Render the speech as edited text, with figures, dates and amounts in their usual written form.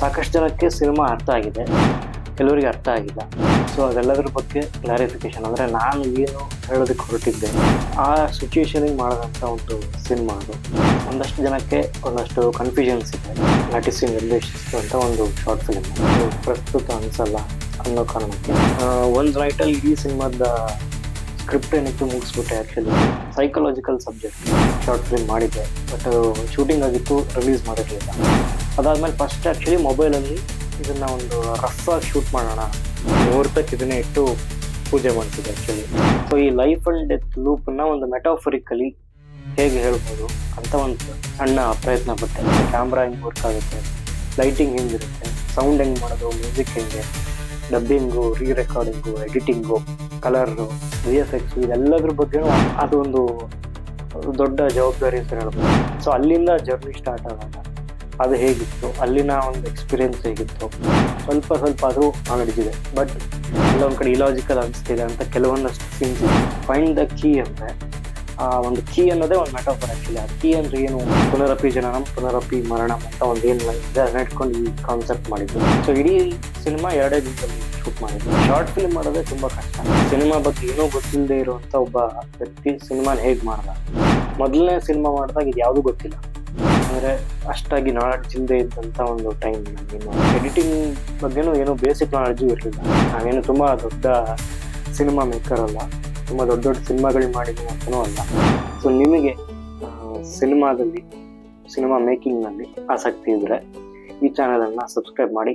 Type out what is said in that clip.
ಸಾಕಷ್ಟು ಜನಕ್ಕೆ ಸಿನಿಮಾ ಅರ್ಥ ಆಗಿದೆ, ಕೆಲವರಿಗೆ ಅರ್ಥ ಆಗಿಲ್ಲ. ಸೊ ಅದೆಲ್ಲದ್ರ ಬಗ್ಗೆ ಕ್ಲಾರಿಫಿಕೇಶನ್, ಅಂದರೆ ನಾನು ಏನು ಹೇಳೋದಕ್ಕೆ ಹೊರಟಿದ್ದೆ ಆ ಸಿಚುವೇಶನಿಗೆ ಮಾಡಿದಂಥ ಒಂದು ಸಿನಿಮಾ ಅದು. ಒಂದಷ್ಟು ಜನಕ್ಕೆ ಒಂದಷ್ಟು ಕನ್ಫ್ಯೂಷನ್ಸ್ ಇದೆ, ನಟಿಸಿ ನಿರ್ದೇಶಿಸಿದಂಥ ಒಂದು ಶಾರ್ಟ್ ಫಿಲ್ಮ್ ಪ್ರಸ್ತುತ ಅನಿಸಲ್ಲ ಅನ್ನೋ ಕಾರಣಕ್ಕೆ ಒಂದು ನೈಟಲ್ಲಿ ಇಡೀ ಸಿನಿಮಾದ ಸ್ಕ್ರಿಪ್ಟ್ ಏನಕ್ಕೆ ಮುಗಿಸ್ಬಿಟ್ಟೆ. Actually psychological subject short film ಮಾಡಿದ್ದೆ, ಬಟ್ ಶೂಟಿಂಗ್ ಆಗಿತ್ತು, ರಿಲೀಸ್ ಮಾಡಿರಲಿಲ್ಲ. ಅದಾದಮೇಲೆ ಫಸ್ಟ್ ಆ್ಯಕ್ಚುಲಿ ಮೊಬೈಲಲ್ಲಿ ಇದನ್ನು ಒಂದು ರಫ್ ಆಗಿ ಶೂಟ್ ಮಾಡೋಣ, ಮುಹೂರ್ತಕ್ಕೆ ಇದನ್ನೇ ಇಟ್ಟು ಪೂಜೆ ಮಾಡ್ತಿದ್ದೆ ಆ್ಯಕ್ಚುಲಿ. ಸೊ ಈ ಲೈಫ್ ಆ್ಯಂಡ್ ಡೆತ್ ಲೂಪನ್ನು ಒಂದು ಮೆಟಾಫರಿಕಲಿ ಹೇಗೆ ಹೇಳ್ಬೋದು ಅಂತ ಒಂದು ಸಣ್ಣ ಪ್ರಯತ್ನ ಪಟ್ಟೆ. ಕ್ಯಾಮ್ರಾ ಹೆಂಗೆ ವರ್ಕ್ ಆಗುತ್ತೆ, ಲೈಟಿಂಗ್ ಹೆಂಗಿರುತ್ತೆ, ಸೌಂಡ್ ಹೆಂಗೆ ಮಾಡೋದು, ಮ್ಯೂಸಿಕ್ ಹೆಂಗೆ, ಡಬ್ಬಿಂಗು, ರೀ ರೆಕಾರ್ಡಿಂಗು, ಎಡಿಟಿಂಗು, ಕಲರು, VFX ಇದೆಲ್ಲದ್ರ ಬಗ್ಗೆ ಅದೊಂದು ದೊಡ್ಡ ಜವಾಬ್ದಾರಿ ಅಂತ ಹೇಳ್ಬೋದು. ಸೊ ಅಲ್ಲಿಂದ ಜರ್ನಿ ಸ್ಟಾರ್ಟ್ ಆದಾಗ ಅದು ಹೇಗಿತ್ತು, ಅಲ್ಲಿನ ಒಂದು ಎಕ್ಸ್ಪೀರಿಯನ್ಸ್ ಹೇಗಿತ್ತು, ಸ್ವಲ್ಪ ಅದು ನಡೆದಿದೆ. ಬಟ್ ಎಲ್ಲೊಂದು ಕಡೆ ಇಲಾಜಿಕಲ್ ಅನಿಸ್ತಿದೆ ಅಂತ ಕೆಲವೊಂದಷ್ಟು ಸೀನ್ಸ್. ಫೈಂಡ್ ದ ಕೀ ಅಂದರೆ ಆ ಒಂದು ಕೀ ಅನ್ನೋದೇ ಒಂದು ಮೆಟಾಫರ್ ಆ್ಯಕ್ಚುಲಿ. ಆ ಕೀ ಅಂದರೆ ಏನು, ಪುನರಪಿ ಜನನಂ ಪುನರಪಿ ಮರಣಂ ಅಂತ ಒಂದು ಏನು ಇದೆ ಅದನ್ನ ಇಟ್ಕೊಂಡು ಈ ಕಾನ್ಸೆಪ್ಟ್ ಮಾಡಿದ್ದು. ಸೊ ಇಡೀ ಸಿನಿಮಾ 2 ದಿನದಲ್ಲಿ ಶೂಟ್ ಮಾಡಿದ್ದು. ಶಾರ್ಟ್ ಫಿಲ್ಮ್ ಮಾಡೋದೇ ತುಂಬ ಕಷ್ಟ. ಸಿನಿಮಾ ಬಗ್ಗೆ ಏನೂ ಗೊತ್ತಿಲ್ಲದೆ ಇರುವಂಥ ಒಬ್ಬ ವ್ಯಕ್ತಿ ಸಿನಿಮಾನ ಹೇಗೆ ಮಾಡ್ದ. ಮೊದಲನೇ ಸಿನಿಮಾ ಮಾಡಿದಾಗ ಇದು ಯಾವುದೂ ಗೊತ್ತಿಲ್ಲ, ಅಂದರೆ ಅಷ್ಟಾಗಿ ನಾಲೆಡ್ಜ್ ಇಲ್ಲದೆ ಇದ್ದಂಥ ಒಂದು ಟೈಮ್. ನನಗಿನ್ನು ಎಡಿಟಿಂಗ್ ಬಗ್ಗೆನೂ ಏನೂ ಬೇಸಿಕ್ ನಾಲೆಡ್ಜು ಇರಲಿಲ್ಲ. ನಾವೇನು ತುಂಬ ದೊಡ್ಡ ಸಿನಿಮಾ ಮೇಕರ್ ಅಲ್ಲ, ತುಂಬ ದೊಡ್ಡ ಸಿನಿಮಾಗಳಿಗೆ ಮಾಡಿದ್ದೀನಿ ಅಂತನೂ ಅಲ್ಲ. ಸೊ ನಿಮಗೆ ಸಿನಿಮಾ ಮೇಕಿಂಗ್ನಲ್ಲಿ ಆಸಕ್ತಿ ಇದ್ದರೆ ಈ ಚಾನಲನ್ನು ಸಬ್ಸ್ಕ್ರೈಬ್ ಮಾಡಿ.